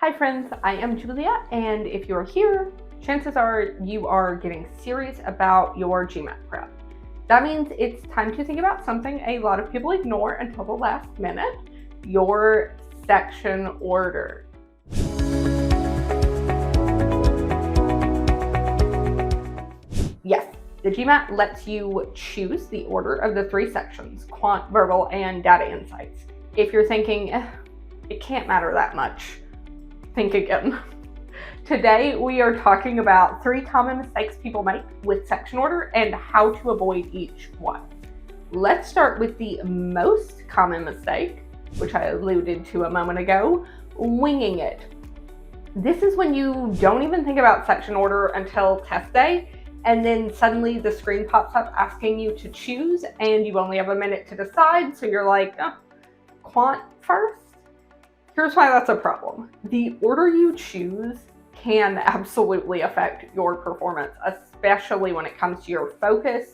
Hi friends, I am Julia, and if you're here, chances are you are getting serious about your GMAT prep. That means it's time to think about something a lot of people ignore until the last minute, your section order. Yes, the GMAT lets you choose the order of the three sections, quant, verbal, and data insights. If you're thinking, it can't matter that much, think again. Today, we are talking about 3 common mistakes people make with section order and how to avoid each one. Let's start with the most common mistake, which I alluded to a moment ago, winging it. This is when you don't even think about section order until test day, and then suddenly the screen pops up asking you to choose, and you only have a minute to decide, so you're like, quant first? Here's why that's a problem. The order you choose can absolutely affect your performance, especially when it comes to your focus,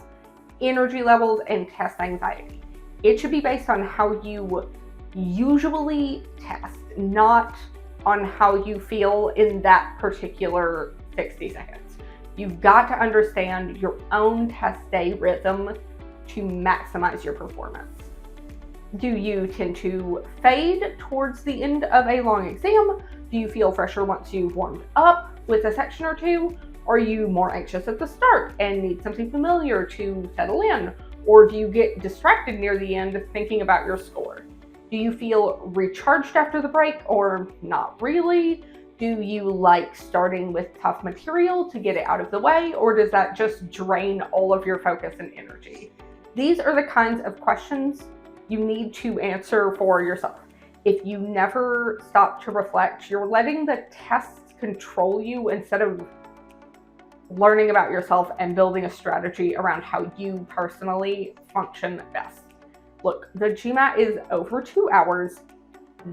energy levels, and test anxiety. It should be based on how you usually test, not on how you feel in that particular 60 seconds. You've got to understand your own test day rhythm to maximize your performance. Do you tend to fade towards the end of a long exam? Do you feel fresher once you've warmed up with a section or two? Are you more anxious at the start and need something familiar to settle in? Or do you get distracted near the end thinking about your score? Do you feel recharged after the break or not really? Do you like starting with tough material to get it out of the way, or does that just drain all of your focus and energy? These are the kinds of questions you need to answer for yourself. If you never stop to reflect, you're letting the tests control you instead of learning about yourself and building a strategy around how you personally function best. Look, the GMAT is over 2 hours.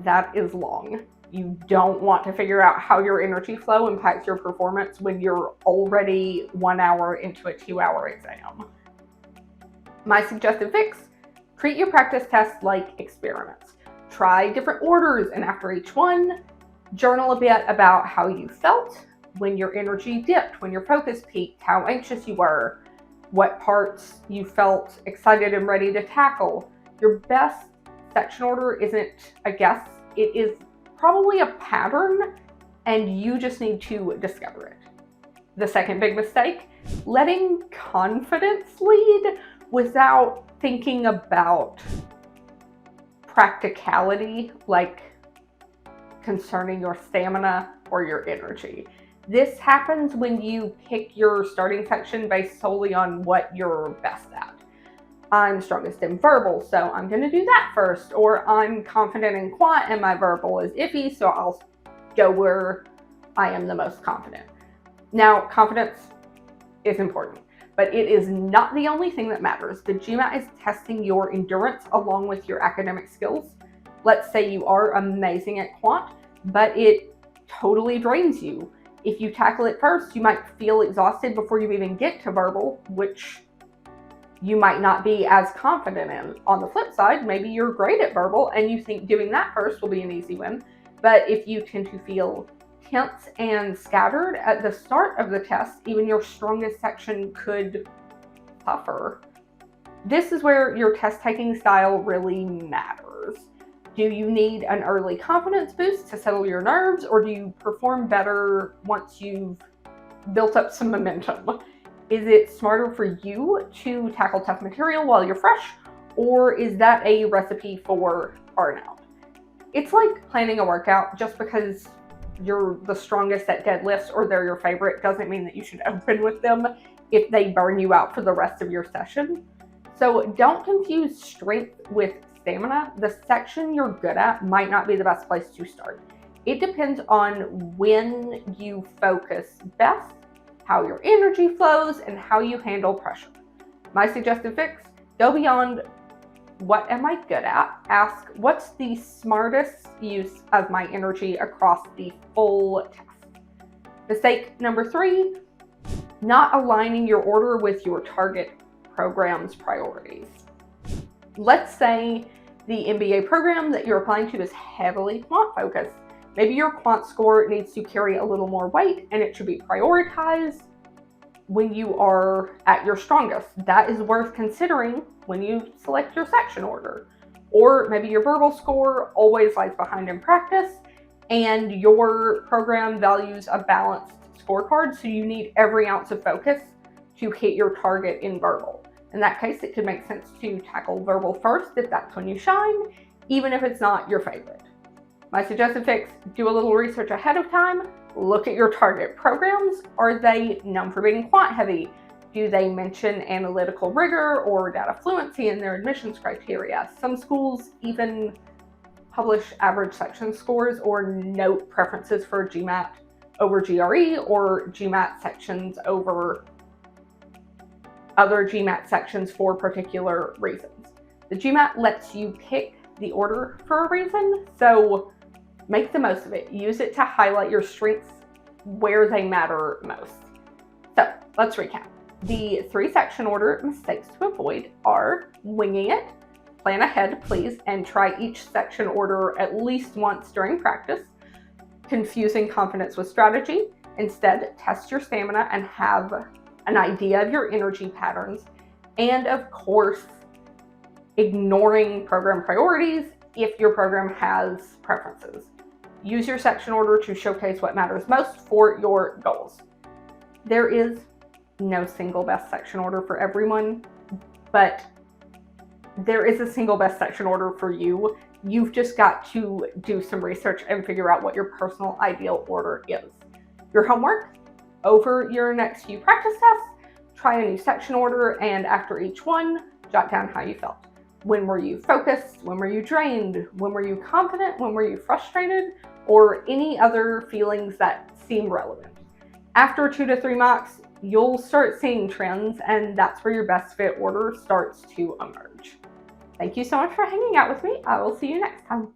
That is long. You don't want to figure out how your energy flow impacts your performance when you're already 1 hour into a 2-hour exam. My suggested fix: treat your practice tests like experiments. Try different orders, and after each one, journal a bit about how you felt, when your energy dipped, when your focus peaked, how anxious you were, what parts you felt excited and ready to tackle. Your best section order isn't a guess, it is probably a pattern, and you just need to discover it. The second big mistake: letting confidence lead without thinking about practicality, like concerning your stamina or your energy. This happens when you pick your starting section based solely on what you're best at. I'm strongest in verbal, so I'm going to do that first. Or I'm confident in quant and my verbal is iffy, so I'll go where I am the most confident. Now, confidence is important, but it is not the only thing that matters. The GMAT is testing your endurance along with your academic skills. Let's say you are amazing at quant, but it totally drains you. If you tackle it first, you might feel exhausted before you even get to verbal, which you might not be as confident in. On the flip side, maybe you're great at verbal and you think doing that first will be an easy win. But if you tend to feel tense and scattered at the start of the test, even your strongest section could suffer. This is where your test taking style really matters. Do you need an early confidence boost to settle your nerves, or do you perform better once you've built up some momentum? Is it smarter for you to tackle tough material while you're fresh, or is that a recipe for burnout? It's like planning a workout. Just because you're the strongest at deadlifts or they're your favorite doesn't mean that you should open with them if they burn you out for the rest of your session. So don't confuse strength with stamina. The section you're good at might not be the best place to start. It depends on when you focus best, how your energy flows, and how you handle pressure. My suggested fix: go beyond what am I good at? Ask, what's the smartest use of my energy across the full test? Mistake number 3: not aligning your order with your target program's priorities. Let's say the MBA program that you're applying to is heavily quant focused. Maybe your quant score needs to carry a little more weight and it should be prioritized when you are at your strongest. That is worth considering when you select your section order. Or maybe your verbal score always lags behind in practice and your program values a balanced scorecard, so you need every ounce of focus to hit your target in verbal. In that case, it could make sense to tackle verbal first if that's when you shine, even if it's not your favorite. My suggested fix: do a little research ahead of time. Look at your target programs. Are they known for being quant heavy? Do they mention analytical rigor or data fluency in their admissions criteria? Some schools even publish average section scores or note preferences for GMAT over GRE or GMAT sections over other GMAT sections for particular reasons. The GMAT lets you pick the order for a reason, so make the most of it. Use it to highlight your strengths where they matter most. So let's recap. The 3 section order mistakes to avoid are winging it. Plan ahead, please, and try each section order at least once during practice. Confusing confidence with strategy. Instead, test your stamina and have an idea of your energy patterns. And of course, ignoring program priorities if your program has preferences. Use your section order to showcase what matters most for your goals. There is no single best section order for everyone, but there is a single best section order for you. You've just got to do some research and figure out what your personal ideal order is. Your homework: over your next few practice tests, try a new section order, and after each one, jot down how you felt. When were you focused? When were you drained? When were you confident? When were you frustrated? Or any other feelings that seem relevant. After 2 to 3 mocks, you'll start seeing trends, and that's where your best fit order starts to emerge. Thank you so much for hanging out with me. I will see you next time.